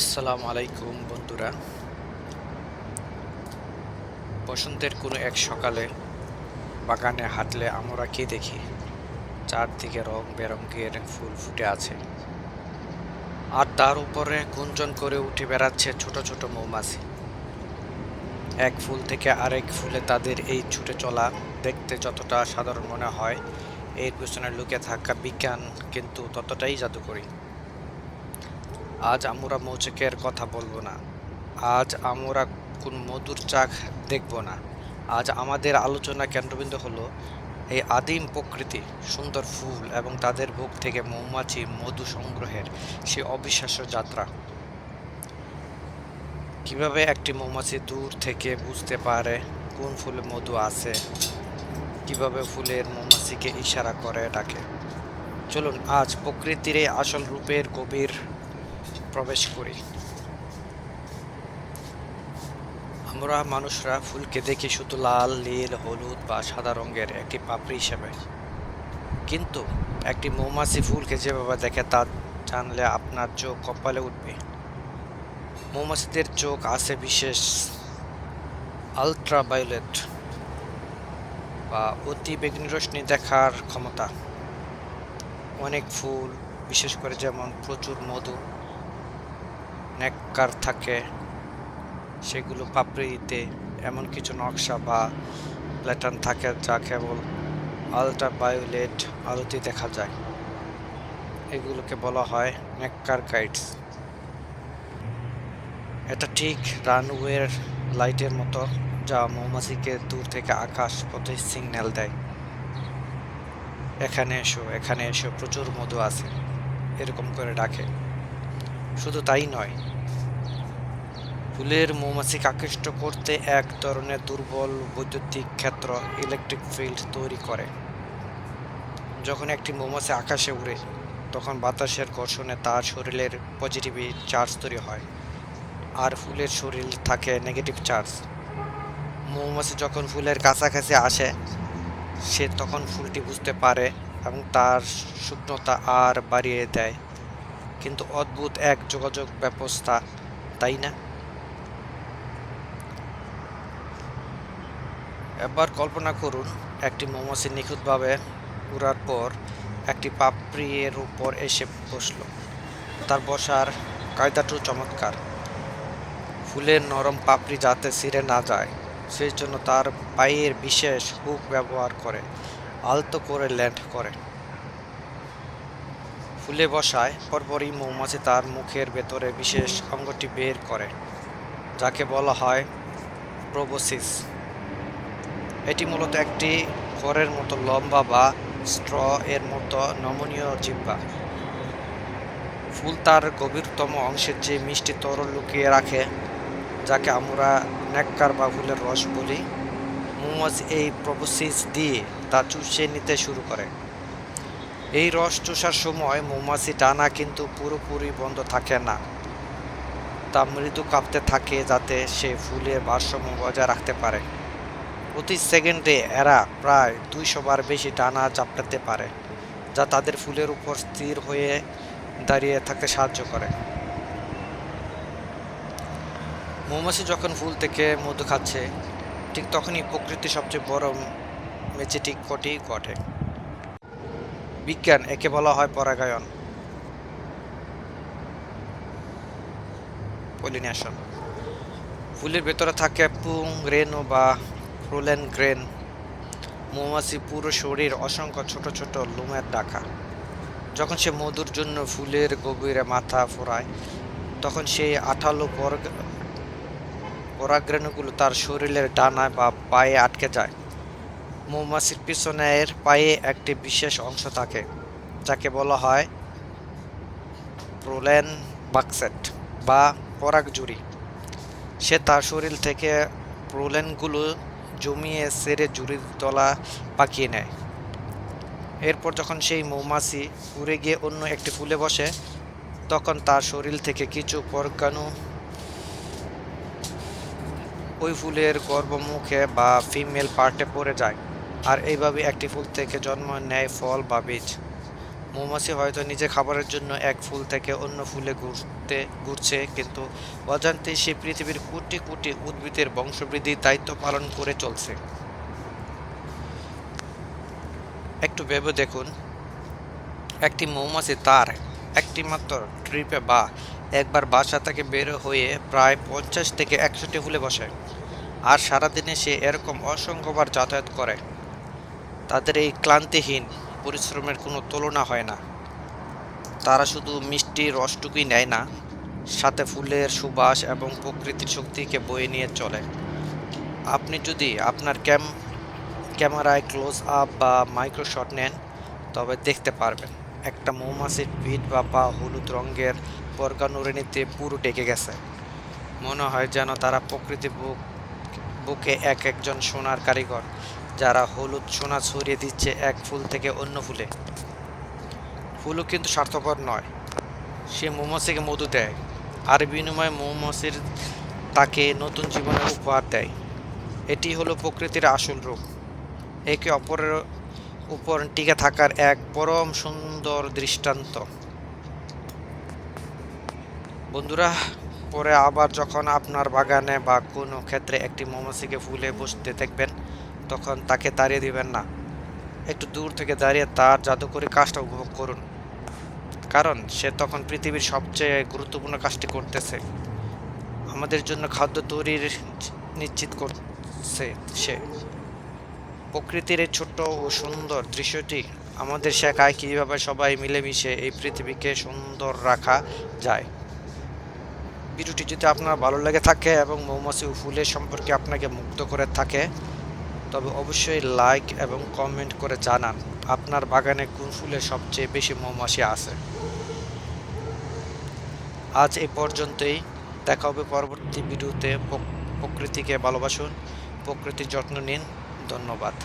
আসসালামু আলাইকুম বন্ধুরা। বসন্তের কোনো এক সকালে বাগানে হাঁটলে আমরা কি দেখি? চারদিকে রং বেরঙের ফুল ফুটে আছে, আর তার উপরে গুঞ্জন করে উঠে বেড়াচ্ছে ছোট ছোট মৌমাছি। এক ফুল থেকে আরেক ফুলে তাদের এই ছুটে চলা দেখতে যতটা সাধারণ মনে হয়, এর পেছনে লুকিয়ে থাকা বিজ্ঞান কিন্তু ততটাই জাদুকরী। আজ আমরা মৌচাকের কথা বলবো না, আজ আমরা কোন মধুর চাক দেখব না। আজ আমাদের আলোচনা কেন্দ্রবিন্দু হলো এই আদিম প্রকৃতি, সুন্দর ফুল এবং তাদের বুক থেকে মৌমাছি মধু সংগ্রহের সে অবিশ্বাস্য যাত্রা। কিভাবে একটি মৌমাছি দূর থেকে বুঝতে পারে কোন ফুলে মধু আছে, কিভাবে ফুলের মৌমাছিকে ইশারা করে ডাকে। চলুন আজ প্রকৃতির এই আসল রূপের গভীর প্রবেশ করি। আমরা মানুষরা ফুলকে দেখি শুধু লাল, নীল, হলুদ বা সাদা রঙের একটি পাপড়ি হিসেবে, কিন্তু একটি মৌমাছি ফুলকে যেভাবে দেখে তা জানলে আপনার চোখ কপালে উঠবে। মৌমাছিদের চোখ আছে বিশেষ আলট্রাভায়োলেট বা অতি বেগুনি রশ্মি দেখার ক্ষমতা। অনেক ফুল, বিশেষ করে যেমন প্রচুর মধু, নেককার থাকে, সেগুলো পাপড়িতে এমন কিছু নকশা বা প্যাটার্ন থাকে যা কেবল আলট্রাভায়োলেট আলোতে দেখা যায়। এগুলোকে বলা হয় নেককার গাইডস। এটা ঠিক রানওয়ের লাইটের মতো, যা মৌমাছিকে দূর থেকে আকাশ পথে সিগন্যাল দেয়, এখানে এসো, এখানে এসো, প্রচুর মধু আছে, এরকম করে ডাকে। শুধু তাই নয়, ফুলের মৌমাছিকে আকৃষ্ট করতে এক ধরনের দুর্বল বৈদ্যুতিক ক্ষেত্র, ইলেকট্রিক ফিল্ড তৈরি করে। যখন একটি মৌমাছি আকাশে উড়ে, তখন বাতাসের ঘর্ষণে তার শরীরের পজিটিভ চার্জ তৈরি হয়, আর ফুলের শরীর থাকে নেগেটিভ চার্জ। মৌমাছি যখন ফুলের কাছাকাছি আসে, সে তখন ফুলটি বুঝতে পারে এবং তার শুকনতা আর বাড়িয়ে দেয়। কিন্তু অদ্ভুত এক যোগাযোগ ব্যবস্থা, তাই না? এবার কল্পনা করুন, একটি মৌমাছি নিখুঁতভাবে উড়ার পর একটি পাপড়ির উপর এসে বসল। তার বসার কায়দাটু চমৎকার। ফুলের নরম পাপড়ি যাতে ছিঁড়ে না যায়, সেই জন্য তার পায়ের বিশেষ হুক ব্যবহার করে আলতো করে ল্যান্ড করে। ফুলে বসায় পরপরই মৌমাছি তার মুখের ভেতরে বিশেষ অঙ্গটি বের করে, যাকে বলা হয় প্রোবোসিস। এটি মূলত একটি খড়ের মতো লম্বা বা স্ট্র এর মতো নমনীয় জিহ্বা। ফুল তার গভীরতম অংশের যে মিষ্টি তরল লুকিয়ে রাখে, যাকে আমরা নেককার বা ফুলের রস বলি, মৌমাছি এই প্রোবোসিস দিয়ে তা চুষে নিতে শুরু করে। এই রস চুষার সময় মৌমাছি ডানা কিন্তু পুরোপুরি বন্ধ থাকে না, তা মৃদু কাঁপতে থাকে যাতে সে ফুলের ভারসাম্য বজায় রাখতে পারে। প্রতি সেকেন্ডে এরা প্রায় 200 বার বেশি ডানা চাপটাতে পারে, যা তাদের ফুলের উপর স্থির হয়ে দাঁড়িয়ে থাকতে সাহায্য করে। মৌমাছি যখন ফুল থেকে মধু খাচ্ছে, ঠিক তখনই প্রকৃতির সবচেয়ে বড় ম্যাজিক ঘটে। বিজ্ঞান, একে বলা হয় পরাগায়ন, পলিনেশন। ফুলের ভেতরে থাকে পুং রেণু বা পোলেন গ্রেন। মৌমাছি পুরো শরীর অসংখ্য ছোট ছোট লোমের ঢাকা। যখন সে মধুর জন্য ফুলের গভীরে মাথা ফোরায়, তখন সেই আঠালো পরাগরেণুগুলো তার শরীরের ডানায় বা পায়ে আটকে যায়। মৌমাছির পিছনের পায়ে একটি বিশেষ অংশ থাকে, যাকে বলা হয় পোলেন বাক্সেট বা পরাগজুড়ি। সে তার শরীর থেকে পোলেনগুলো জমিয়ে সেরে জুড়ির তলা পাকিয়ে নেয়। এরপর যখন সেই মৌমাছি উড়ে গিয়ে অন্য একটি ফুলে বসে, তখন তার শরীর থেকে কিছু পরাগাণু ওই ফুলের গর্ভমুখে বা ফিমেল পার্টে পড়ে যায়, আর এইভাবে একটি ফুল থেকে জন্ম নেয় ফল বা বীজ। মৌমাছি হয়তো নিজের খাবারের জন্য এক ফুল থেকে অন্য ফুলে ঘুরছে, কিন্তু অজান্তে সে পৃথিবীর কোটি কোটি উদ্ভিদের বংশবৃদ্ধির দায়িত্ব পালন করে চলছে। একটু ভেবে দেখুন, একটি মৌমাছি তার একটি মাত্র ট্রিপে বা একবার বাসা থেকে বের হয়ে প্রায় 50 থেকে 100টি ফুলে বসে, আর সারাদিনে সে এরকম অসংখ্যবার যাতায়াত করে। তাদের এই ক্লান্তিহীন পরিশ্রমের কোনো তুলনা হয় না। তারা শুধু মিষ্টি রসটুকুই নেয় না, সাথে ফুলের সুবাস এবং প্রকৃতির শক্তিকে বয়ে নিয়ে চলে। আপনি যদি আপনার ক্যামেরায় ক্লোজ আপ বা মাইক্রোশট নেন, তবে দেখতে পারবেন একটা মৌমাছির পিঠ বা পা হলুদ রঙের পর্গানুরেণীতে পুরো ঢেকে গেছে। মনে হয় যেন তারা প্রকৃতি বুকে এক একজন সোনার কারিগর, যারা হলুদ সোনা ছড়িয়ে দিচ্ছে এক ফুল থেকে অন্য ফুলে। ফুলও কিন্তু স্বার্থপর নয়, সে মৌমাছিকে মধু দেয়, আর বিনিময়ে মৌমাছির তাকে নতুন জীবনের উপহার দেয়। এটি হলো প্রকৃতির আসল রূপ, একে অপরের উপর টিকে থাকার এক পরম সুন্দর দৃষ্টান্ত। বন্ধুরা, পরে আবার যখন আপনার বাগানে বা কোনো ক্ষেত্রে একটি মৌমাছিকে ফুলে বসতে দেখবেন, তখন তাকে তাড়িয়ে দিবেন না। একটু দূর থেকে দাঁড়িয়ে তার জাদুকরী কাজটা উপভোগ করুন, কারণ সে তখন পৃথিবীর সবচেয়ে গুরুত্বপূর্ণ কাজটি করতেছে, আমাদের জন্য খাদ্য তৈরির নিশ্চিত করছে সে। প্রকৃতির এই ছোট্ট ও সুন্দর দৃশ্যটি আমাদের শেখায় কীভাবে সবাই মিলেমিশে এই পৃথিবীকে সুন্দর রাখা যায়। ভিডিওটি যদি আপনার ভালো লেগে থাকে এবং মৌমাছি ও ফুলের সম্পর্কে আপনাকে মুগ্ধ করে থাকে, তবে অবশ্যই লাইক এবং কমেন্ট করে জানান আপনার বাগানে কোন ফুলে সবচেয়ে বেশি মৌমাছি আছে। আজ এই পর্যন্তই, দেখা হবে পরবর্তী ভিডিওতে। প্রকৃতিকে ভালোবাসুন, প্রকৃতির যত্ন নিন। ধন্যবাদ।